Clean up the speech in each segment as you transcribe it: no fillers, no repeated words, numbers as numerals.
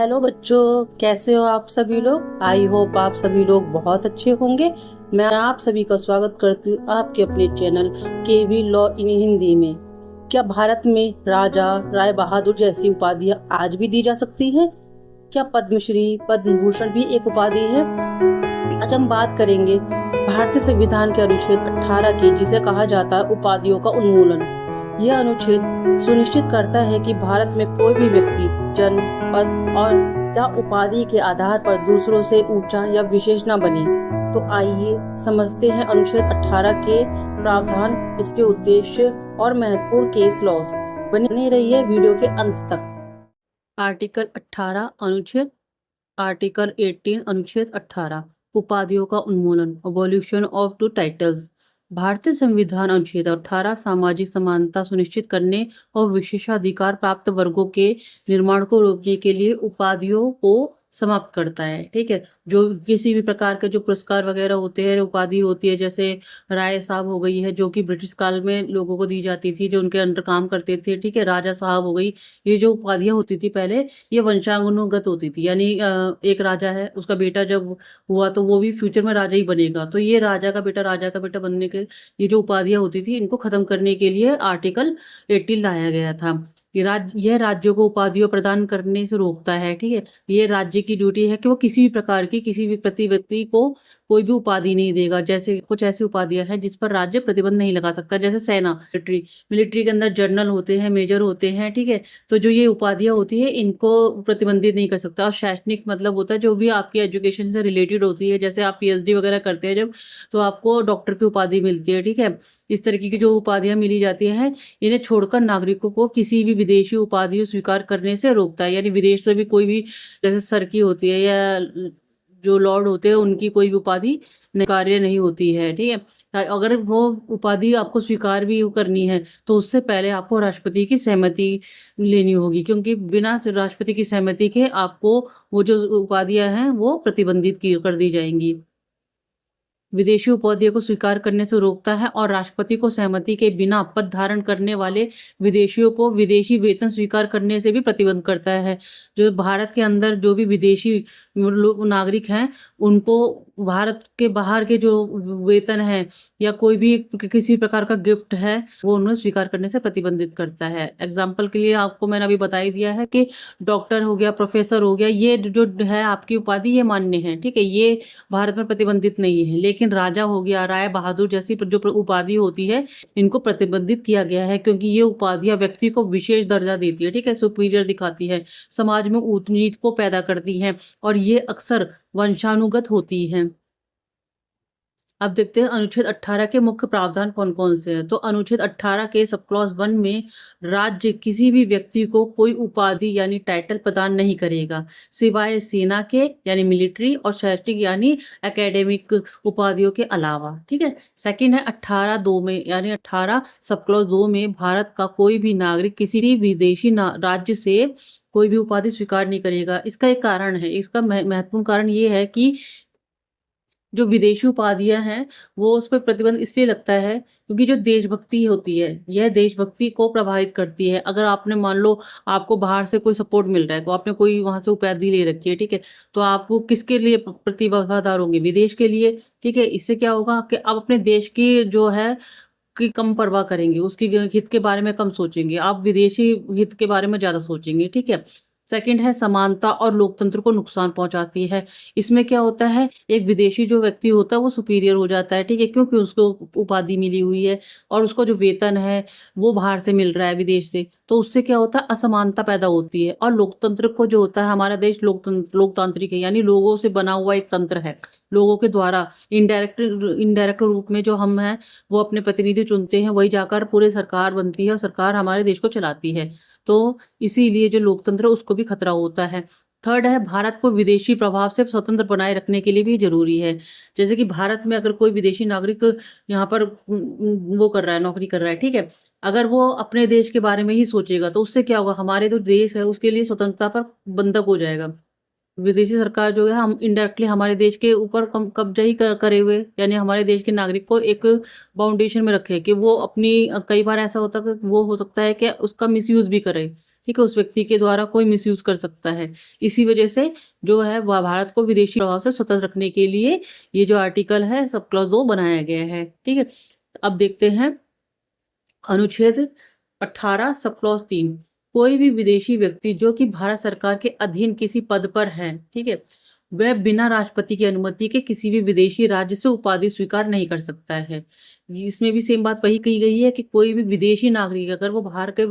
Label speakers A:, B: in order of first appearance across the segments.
A: Hello बच्चों, कैसे हो आप सभी लोग। आई होप आप सभी लोग बहुत अच्छे होंगे। मैं आप सभी का स्वागत करती हूँ आपके अपने channel KV law in Hindi में। क्या भारत में राजा राय बहादुर जैसी उपाधियां आज भी दी जा सकती हैं? क्या पद्मश्री पद्म भूषण भी एक उपाधि है? आज हम बात करेंगे भारतीय संविधान के अनुच्छेद 18 की, जिसे कहा जाता है उपाधियों का उन्मूलन। यह अनुच्छेद सुनिश्चित करता है कि भारत में कोई भी व्यक्ति जन्म, पद और या उपाधि के आधार पर दूसरों से ऊंचा या विशेष न बने। तो आइए समझते हैं अनुच्छेद 18 के प्रावधान, इसके उद्देश्य और महत्वपूर्ण केस लॉज। बने रहिए वीडियो के अंत तक। आर्टिकल 18 अनुच्छेद आर्टिकल 18 अनुच्छेद 18 उपाधियों का उन्मूलन, अबॉल्यूशन ऑफ टू टाइटल्स। भारतीय संविधान अनुच्छेद 18 सामाजिक समानता सुनिश्चित करने और विशेषाधिकार प्राप्त वर्गों के निर्माण को रोकने के लिए उपाधियों को समाप्त करता है। ठीक है, जो किसी भी प्रकार के जो पुरस्कार वगैरह होते हैं, उपाधि होती है, जैसे राय साहब हो गई है जो कि ब्रिटिश काल में लोगों को दी जाती थी जो उनके अंडर काम करते थे। ठीक है, राजा साहब हो गई। ये जो उपाधियां होती थी पहले, ये वंशानुगत होती थी, यानी एक राजा है, उसका बेटा जब हुआ तो वो भी फ्यूचर में राजा ही बनेगा। तो ये राजा का बेटा बनने के ये जो उपाधियां होती थी, इनको खत्म करने के लिए आर्टिकल 18 लाया गया था। यह राज्यों को उपाधियों प्रदान करने से रोकता है। ठीक है, ये राज्य की ड्यूटी है कि वो किसी भी प्रकार की किसी भी प्रति व्यक्ति को कोई भी उपाधि नहीं देगा। जैसे कुछ ऐसी उपाधियां हैं जिस पर राज्य प्रतिबंध नहीं लगा सकता, जैसे सेना, मिलिट्री के अंदर जनरल होते हैं, मेजर होते हैं। ठीक है, तो जो ये उपाधियां होती है इनको प्रतिबंधित नहीं कर सकता। और शैक्षणिक मतलब होता है जो भी आपकी एजुकेशन से रिलेटेड होती है, जैसे आप पीएचडी वगैरह करते हैं जब, तो आपको डॉक्टर की उपाधि मिलती है। ठीक है, इस तरीके की जो उपाधियां मिली जाती हैं, इन्हें छोड़कर नागरिकों को किसी भी विदेशी उपाधि स्वीकार करने से रोकता है। यानी विदेश से भी कोई भी, जैसे सर की होती है या जो लॉर्ड होते हैं, उनकी कोई भी उपाधि कार्य नहीं होती है। ठीक है, अगर वो उपाधि आपको स्वीकार भी करनी है तो उससे पहले आपको राष्ट्रपति की सहमति लेनी होगी, क्योंकि बिना राष्ट्रपति की सहमति के आपको वो जो उपाधियां हैं वो प्रतिबंधित कर दी जाएंगी। विदेशी उपाधियों को स्वीकार करने से रोकता है और राष्ट्रपति को सहमति के बिना पद धारण करने वाले विदेशियों को विदेशी वेतन स्वीकार करने से भी प्रतिबंध करता है। जो भारत के अंदर जो भी विदेशी नागरिक हैं, उनको भारत के बाहर के जो वेतन है या कोई भी किसी प्रकार का गिफ्ट है, वो उन्हें स्वीकार करने से प्रतिबंधित करता है। एग्जाम्पल के लिए आपको मैंने अभी बता ही दिया है कि डॉक्टर हो गया, प्रोफेसर हो गया, ये जो है आपकी उपाधि, ये मान्य है। ठीक है, ये भारत में प्रतिबंधित नहीं है। लेकिन राजा हो गया, राय बहादुर जैसी जो उपाधि होती है, इनको प्रतिबंधित किया गया है, क्योंकि ये उपाधियां व्यक्ति को विशेष दर्जा देती है। ठीक है, सुपीरियर दिखाती है, समाज में ऊंच नीच को पैदा करती है और ये अक्सर वंशानुगत होती है। अब देखते हैं अनुच्छेद 18 के मुख्य प्रावधान कौन कौन से हैं। तो अनुच्छेद 18 के सब क्लॉज 1 में राज्य किसी भी व्यक्ति को कोई उपाधि यानी टाइटल प्रदान नहीं करेगा, सिवाय सेना के यानी मिलिट्री और शैक्षणिक यानी एकेडमिक उपाधियों के अलावा। ठीक है, सेकंड है 18(2) में, यानी 18 सब क्लॉज 2 में भारत का कोई भी नागरिक किसी भी विदेशी राज्य से कोई भी उपाधि स्वीकार नहीं करेगा। इसका एक कारण है, इसका महत्वपूर्ण कारण ये है कि जो विदेशी उपाधियां हैं वो उस पर प्रतिबंध इसलिए लगता है क्योंकि जो देशभक्ति होती है, यह देशभक्ति को प्रभावित करती है। अगर आपने मान लो आपको बाहर से कोई सपोर्ट मिल रहा है, तो आपने कोई वहां से उपाधि ले रखी है, ठीक है, तो आपको किसके लिए प्रति वफादार होंगे? विदेश के लिए। ठीक है, इससे क्या होगा कि आप अपने देश की जो है की कम परवाह करेंगे, उसकी हित के बारे में कम सोचेंगे, आप विदेशी हित के बारे में ज्यादा सोचेंगे। ठीक है, सेकंड है समानता और लोकतंत्र को नुकसान पहुंचाती है। इसमें क्या होता है, एक विदेशी जो व्यक्ति होता है वो सुपीरियर हो जाता है। ठीक है, क्योंकि उसको उपाधि मिली हुई है और उसको जो वेतन है वो बाहर से मिल रहा है, विदेश से, तो उससे क्या होता है, असमानता पैदा होती है। और लोकतंत्र को जो होता है, हमारा देश लोकतांत्रिक है, यानी लोगों से बना हुआ एक तंत्र है। लोगों के द्वारा इनडायरेक्ट रूप में जो हम हैं वो अपने प्रतिनिधि चुनते हैं, वही जाकर पूरे सरकार बनती है और सरकार हमारे देश को चलाती है। तो इसीलिए जो लोकतंत्र है उसको भी खतरा होता है। थर्ड है, भारत को विदेशी प्रभाव से स्वतंत्र बनाए रखने के लिए भी जरूरी है। जैसे कि भारत में अगर कोई विदेशी नागरिक यहाँ पर वो कर रहा है, नौकरी कर रहा है, ठीक है, अगर वो अपने देश के बारे में ही सोचेगा तो उससे क्या होगा, हमारे जो देश है उसके लिए स्वतंत्रता पर बंधक हो जाएगा। विदेशी सरकार जो है हम इनडायरेक्टली हमारे देश के ऊपर कब्जा ही करे हुए, यानी हमारे देश के नागरिक को एक बाउंडेशन में रखे कि वो अपनी, कई बार ऐसा होता है कि वो हो सकता है कि उसका मिसयूज भी करे। ठीक है, उस व्यक्ति के द्वारा कोई मिसयूज कर सकता है। इसी वजह से जो है वह भारत को विदेशी प्रभाव से स्वतंत्र रखने के लिए ये जो आर्टिकल है सब क्लॉज 2 बनाया गया है। ठीक है, अब देखते हैं अनुच्छेद 18 सब क्लॉज 3। कोई भी विदेशी व्यक्ति जो कि भारत सरकार के अधीन किसी पद पर है, ठीक है, वह बिना राष्ट्रपति की अनुमति के किसी भी विदेशी राज्य से उपाधि स्वीकार नहीं कर सकता है। इसमें भी सेम बात वही कही गई है कि कोई भी विदेशी नागरिक, अगर वो बाहर के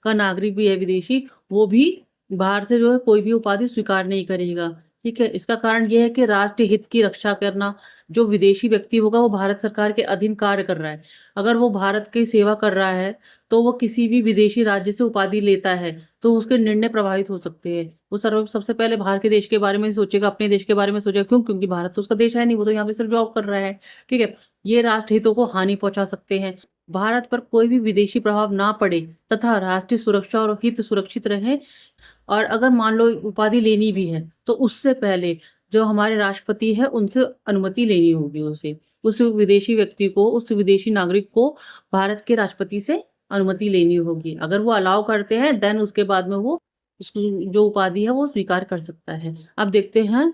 A: का नागरिक भी है विदेशी, वो भी बाहर से जो है कोई भी उपाधि स्वीकार नहीं करेगा। ठीक है, इसका कारण यह है कि राष्ट्रीय हित की रक्षा करना, जो विदेशी व्यक्ति होगा वो भारत सरकार के अधीन कार्य कर रहा है, अगर वो भारत की सेवा कर रहा है तो वो किसी भी विदेशी राज्य से उपाधि लेता है तो उसके निर्णय प्रभावित हो सकते हैं। वो सबसे पहले बाहर के देश के बारे में सोचेगा, अपने देश के बारे में सोचेगा। क्यों? क्योंकि भारत तो उसका देश है नहीं, वो तो यहाँ पे सिर्फ जॉब कर रहा है। ठीक है, ये राष्ट्र हितों को हानि पहुंचा सकते हैं। भारत पर कोई भी विदेशी प्रभाव ना पड़े तथा राष्ट्रीय सुरक्षा और हित सुरक्षित रहे। और अगर मान लो उपाधि लेनी भी है तो उससे पहले जो हमारे राष्ट्रपति है उनसे अनुमति लेनी होगी। उसे, उस विदेशी व्यक्ति को, उस विदेशी नागरिक को भारत के राष्ट्रपति से अनुमति लेनी होगी। अगर वो अलाउ करते हैं देन उसके बाद में वो उसकी जो उपाधि है वो स्वीकार कर सकता है। अब देखते हैं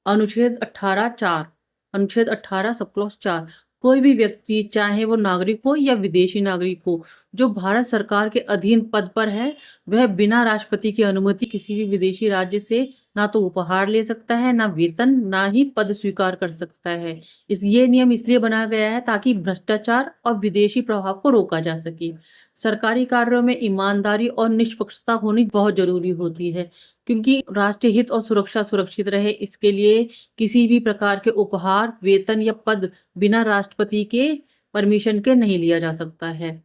A: अनुच्छेद 18(4). अनुच्छेद 18 सब क्लॉज 4। कोई भी व्यक्ति, चाहे वो नागरिक हो या विदेशी नागरिक हो, जो भारत सरकार के अधीन पद पर है, वह बिना राष्ट्रपति की अनुमति किसी भी विदेशी राज्य से ना तो उपहार ले सकता है, ना वेतन, ना ही पद स्वीकार कर सकता है। ये नियम इसलिए बनाया गया है ताकि भ्रष्टाचार और विदेशी प्रभाव को रोका जा सके। सरकारी कार्यों में ईमानदारी और निष्पक्षता होनी बहुत जरूरी होती है, क्योंकि राष्ट्रीय हित और सुरक्षा सुरक्षित रहे, इसके लिए किसी भी प्रकार के उपहार, वेतन या पद बिना राष्ट्रपति के परमिशन के नहीं लिया जा सकता है।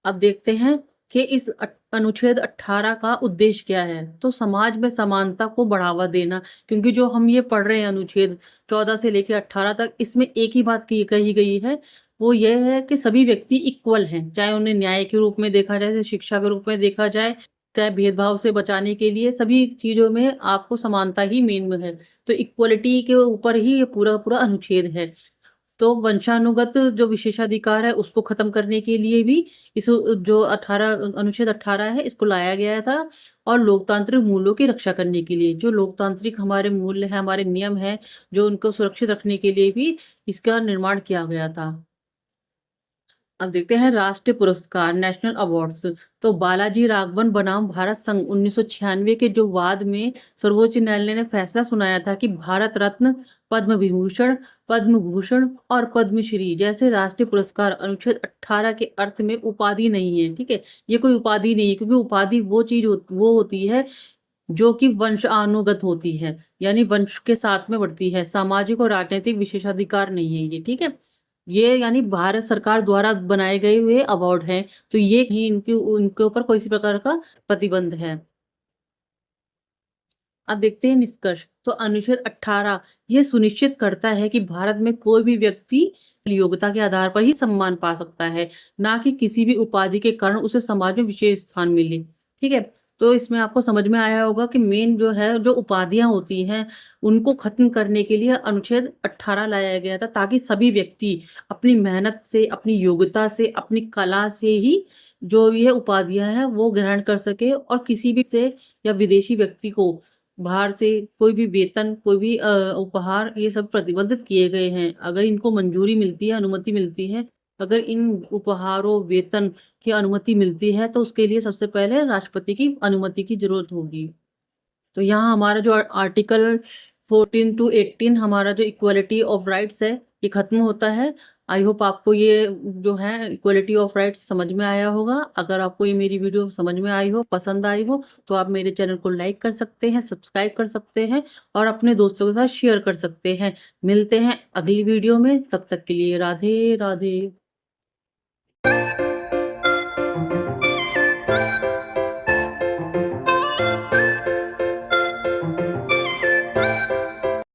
A: अब देखते हैं कि इस अनुच्छेद 18 का उद्देश्य क्या है। तो समाज में समानता को बढ़ावा देना, क्योंकि जो हम ये पढ़ रहे हैं अनुच्छेद 14 से लेकर 18 तक, इसमें एक ही बात कही गई है, वो ये है कि सभी व्यक्ति इक्वल हैं, चाहे उन्हें न्याय के रूप में देखा जाए, शिक्षा के रूप में देखा जाए, चाहे भेदभाव से बचाने के लिए, सभी चीजों में आपको समानता ही मेन में है। तो इक्वलिटी के ऊपर ही ये पूरा पूरा अनुच्छेद है। तो वंशानुगत जो विशेषाधिकार है उसको खत्म करने के लिए भी इस जो 18 अनुच्छेद 18 है इसको लाया गया था, और लोकतांत्रिक मूल्यों की रक्षा करने के लिए, जो लोकतांत्रिक हमारे मूल्य है, हमारे नियम है, जो उनको सुरक्षित रखने के लिए भी इसका निर्माण किया गया था। अब देखते हैं राष्ट्रीय पुरस्कार, नेशनल अवार्ड्स। तो बालाजी राघवन बनाम भारत संघ 1996 के जो वाद में सर्वोच्च न्यायालय ने फैसला सुनाया था कि भारत रत्न, पद्म विभूषण, पद्म भूषण और पद्मश्री जैसे राष्ट्रीय पुरस्कार अनुच्छेद 18 के अर्थ में उपाधि नहीं है। ठीक है, ये कोई उपाधि नहीं है, क्योंकि उपाधि वो चीज वो होती है जो कि वंशानुगत होती है, यानी वंश के साथ में बढ़ती है, सामाजिक और राजनीतिक विशेषाधिकार नहीं है ये। ठीक है, ये यानी भारत सरकार द्वारा बनाए गए हुए अवार्ड हैं, तो ये ही इनके ऊपर कोई सी प्रकार का प्रतिबंध है। अब देखते हैं निष्कर्ष। तो अनुच्छेद 18 ये सुनिश्चित करता है कि भारत में कोई भी व्यक्ति योग्यता के आधार पर ही सम्मान पा सकता है, ना कि किसी भी उपाधि के कारण उसे समाज में विशेष स्थान मिले। ठीक है, तो इसमें आपको समझ में आया होगा कि मेन जो है, जो उपाधियां होती हैं उनको खत्म करने के लिए अनुच्छेद 18 लाया गया था, ताकि सभी व्यक्ति अपनी मेहनत से, अपनी योग्यता से, अपनी कला से ही जो ये उपाधियां हैं वो ग्रहण कर सके, और किसी भी से या विदेशी व्यक्ति को बाहर से कोई भी वेतन, कोई भी उपहार, ये सब प्रतिबंधित किए गए हैं। अगर इनको मंजूरी मिलती है, अनुमति मिलती है, अगर इन उपहारों, वेतन की अनुमति मिलती है, तो उसके लिए सबसे पहले राष्ट्रपति की अनुमति की जरूरत होगी। तो यहाँ हमारा जो आर्टिकल 14 to 18 हमारा जो इक्वलिटी ऑफ राइट्स है ये खत्म होता है। आई होप आपको ये जो है इक्वलिटी ऑफ राइट्स समझ में आया होगा। अगर आपको ये मेरी वीडियो समझ में आई हो, पसंद आई हो, तो आप मेरे चैनल को लाइक कर सकते हैं, सब्सक्राइब कर सकते हैं और अपने दोस्तों के साथ शेयर कर सकते हैं। मिलते हैं अगली वीडियो में, तब तक के लिए राधे राधे।